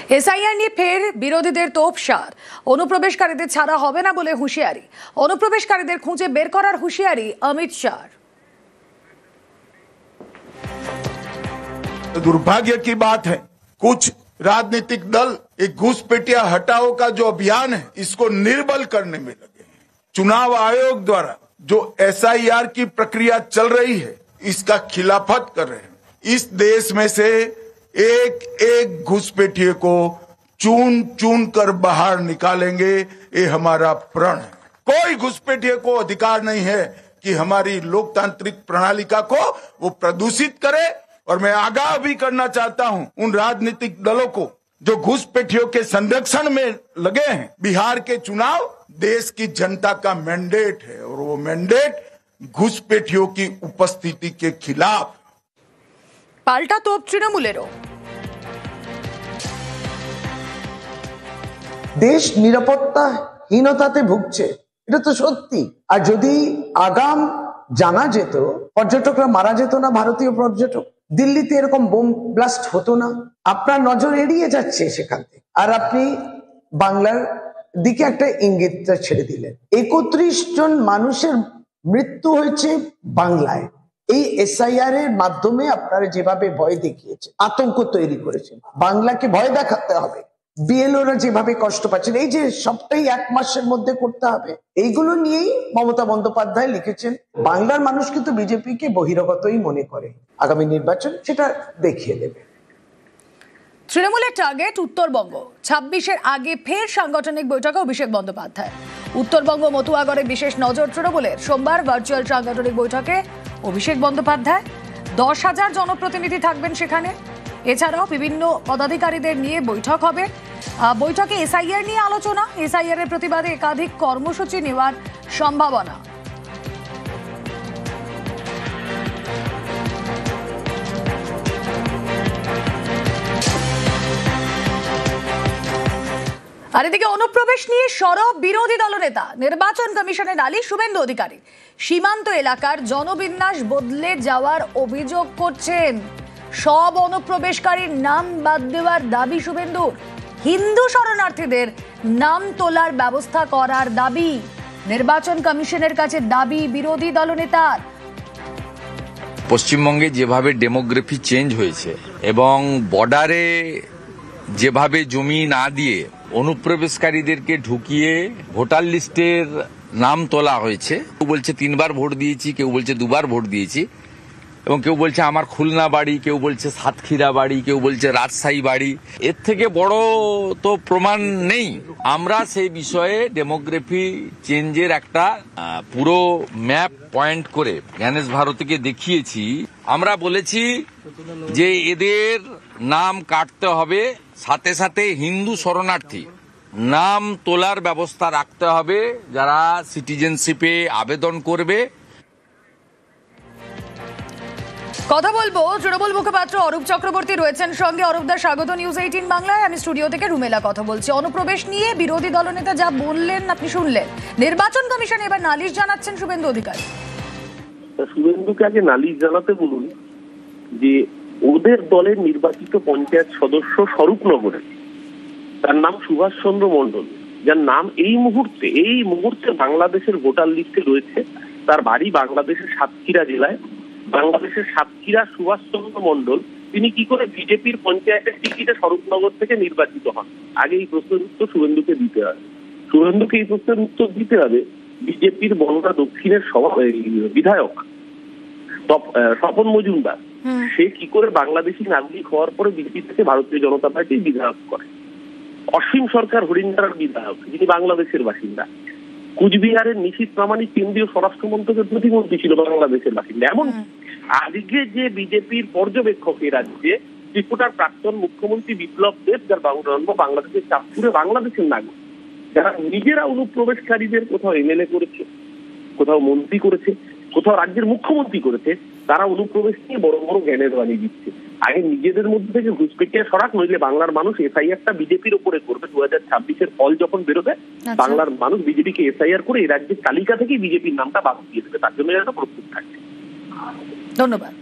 SIR নিয়ে ফের বিরোধীদের তোপসার। অনুপ্রবেশকারীদের ছাড়া হবে না বলে হুঁশিয়ারি। অনুপ্রবেশকারীদের খুঁজে বের করার হুঁশিয়ারি অমিত শাহর। दुर्भाग्य की बात है, कुछ राजनीतिक दल एक घुसपैठिया हटाओ का जो अभियान है इसको निर्बल करने में लगे हैं। चुनाव आयोग द्वारा जो एसआईआर की प्रक्रिया चल रही है इसका खिलाफत कर रहे हैं। इस देश में से एक एक घुसपैठिए को चुन चुन कर बाहर निकालेंगे, ये हमारा प्रण है। कोई घुसपैठिए को अधिकार नहीं है कि हमारी लोकतांत्रिक प्रणालिका को वो प्रदूषित करे। और मैं आगाह भी करना चाहता हूं उन राजनीतिक दलों को जो घुसपैठियों के संरक्षण में लगे हैं। बिहार के चुनाव देश की जनता का मैंडेट है और वो मैंडेट घुसपैठियों की उपस्थिति के खिलाफ। पाल्टा तोप तृणमूलेরও। দেশ নিরাপত্তাহীনতাতে ভুগছে, এটা তো সত্যি। আর যদি আগাম জানা যেত, পর্যটকরা মারা যেত না। ভারতীয় পর্যটক দিল্লিতে এরকম বোম ব্লাস্ট হতো না। আপনার নজর এড়িয়ে যাচ্ছে সেখান থেকে, আর আপনি বাংলার দিকে একটা ইঙ্গিতটা ছেড়ে দিলেন। 31 জন মানুষের মৃত্যু হয়েছে বাংলায়। এই এসআইআর এর মাধ্যমে আপনারা যেভাবে ভয় দেখিয়েছে, আতঙ্ক তৈরি করেছেন, বাংলাকে ভয় দেখাতে হবে। বিএলওরা যেভাবে কষ্ট পাচ্ছেন, এই যে সবটাই 1 মাসের মধ্যে করতে হবে, এইগুলো নিয়েই মমতা বন্দ্যোপাধ্যায় লিখেছেন। বাংলার মানুষ কিন্তু বিজেপিকে বহিরাগতই মনে করে। আগামী নির্বাচন সেটা দেখিয়ে দেবে। তৃণমূলের টার্গেট উত্তরবঙ্গ। 26-এর আগে ফের সাংগঠনিক বৈঠকে অভিষেক বন্দ্যোপাধ্যায়। উত্তরবঙ্গ মতুয়াগড়ে বিশেষ নজর তৃণমূলের। সোমবার ভার্চুয়াল সাংগঠনিক বৈঠকে অভিষেক বন্দ্যোপাধ্যায়। 10,000 জনপ্রতিনিধি থাকবেন সেখানে। এছাড়াও বিভিন্ন পদাধিকারীদের নিয়ে বৈঠক হবে। বৈঠকে এসআইআর নিয়ে আলোচনা, এসআইআর এর প্রতিবাদে একাধিক কর্মসূচি নেওয়ার সম্ভাবনা। আর এদিকে অনুপ্রবেশ নিয়ে সরব বিরোধী দলনেতা। নির্বাচন কমিশনের নালিশ শুভেন্দু অধিকারী। সীমান্ত এলাকার জনবিন্যাস বদলে যাওয়ার অভিযোগ করছেন। সব অনুপ্রবেশকারীর নাম বাদ দেওয়ার দাবি শুভেন্দুর। হিন্দু শরণার্থীদের নাম তোলার ব্যবস্থা করার দাবি। নির্বাচন কমিশনের কাছে দাবি বিরোধী দলনেতার। পশ্চিমবঙ্গে যেভাবে ডেমোগ্রাফি চেঞ্জ হয়েছে এবং বর্ডারে যেভাবে জমি না দিয়ে অনুপ্রবেশকারীদেরকে ঢুকিয়ে ভোটার লিস্টের নাম তোলা হয়েছে, কেউ বলছে 3 বার ভোট দিয়েছি, কেউ বলছে 2 বার ভোট দিয়েছি, এবং কেউ বলছে আমার খুলনা বাড়ি, কেউ বলছে সাতক্ষীরা বাড়ি, কেউ বলছে রাজশাহী বাড়ি। এর থেকে বড় তো প্রমাণ নেই। আমরা সেই বিষয়ে ডেমোগ্রাফি চেঞ্জের একটা পুরো ম্যাপ পয়েন্ট করে জ্ঞানেশ ভারতীকে দেখিয়েছি। আমরা বলেছি যে এদের নাম কাটতে হবে, সাথে সাথে হিন্দু শরণার্থী নাম তোলার ব্যবস্থা রাখতে হবে যারা সিটিজেনশিপে আবেদন করবে। কথা বলবো তৃণমূল মুখপাত্র অরূপ চক্রবর্তী রয়েছেন সঙ্গে। অরূপদা, স্বাগত নিউজ 18 বাংলায়। আমি স্টুডিও থেকে রুমেলা কথা বলছি। অনুপ্রবেশ নিয়ে বিরোধী দলনেতা যা বললেন আপনি শুনলেন। নির্বাচন কমিশন এবার নালিশ জানাচ্ছেন শুভেন্দু অধিকারী। শুভেন্দুকে আগে নালিশ জানাতে বলুন যে ওদের দলের নির্বাচিত পঞ্চায়েত সদস্য স্বরূপনগরে, তার নাম সুভাষ চন্দ্র মন্ডল, যার নাম এই মুহূর্তে বাংলাদেশের ভোটার লিস্টে রয়েছে। তার বাড়ি বাংলাদেশের সাতক্ষীরা জেলায়। বাংলাদেশের সাতক্ষীরা সুভাষ চন্দ্র মন্ডল তিনি কি করে বিজেপির পঞ্চায়েতের টিকিটে স্বরূপনগর থেকে নির্বাচিত হন? আগে এই প্রশ্নের উত্তর শুভেন্দুকে দিতে হবে। শুভেন্দুকে এই প্রশ্নের উত্তর দিতে হবে বিজেপির বনগা দক্ষিণের বিধায়ক স্বপন মজুমদার, সে কি করে বাংলাদেশি নাগরিক হওয়ার পরে বিজেপি থেকে ভারতীয় জনতা পার্টির বিধায়ক করে। অসীম সরকার হরিণধারার বিধায়ক, যিনি বাংলাদেশের বাসিন্দা। কুচবিহারের নিশীথ প্রামাণিক কেন্দ্রীয় স্বরাষ্ট্র মন্ত্রকের প্রতিমন্ত্রী ছিল বাংলাদেশের বাসিন্দা। এমন আজকে যে বিজেপির পর্যবেক্ষক এই রাজ্যে ত্রিপুরার প্রাক্তন মুখ্যমন্ত্রী বিপ্লব দেব, যার জন্ম বাংলাদেশের চাঁদপুরে, বাংলাদেশের নাগরিক, যারা নিজেরা অনুপ্রবেশকারীদের কোথাও এমএলএ করেছে, কোথাও মন্ত্রী করেছে, কোথাও রাজ্যের মুখ্যমন্ত্রী করেছে, তারা অনুপ্রবেশ নিয়ে বড় বড় জ্ঞানের বাণী দিচ্ছে। আগে নিজেদের মধ্যে থেকে ঘুষপেটিয়া সরাক, নইলে বাংলার মানুষ এসআইআরটা বিজেপির উপরে করবে। 2026-এর ফল যখন বেরোবে, বাংলার মানুষ বিজেপিকে এসআইআর করে এই রাজ্যের তালিকা থেকেই বিজেপির নামটা বাদ দিয়ে দেবে। তার জন্য একটা প্রস্তুত থাকবে। ধন্যবাদ।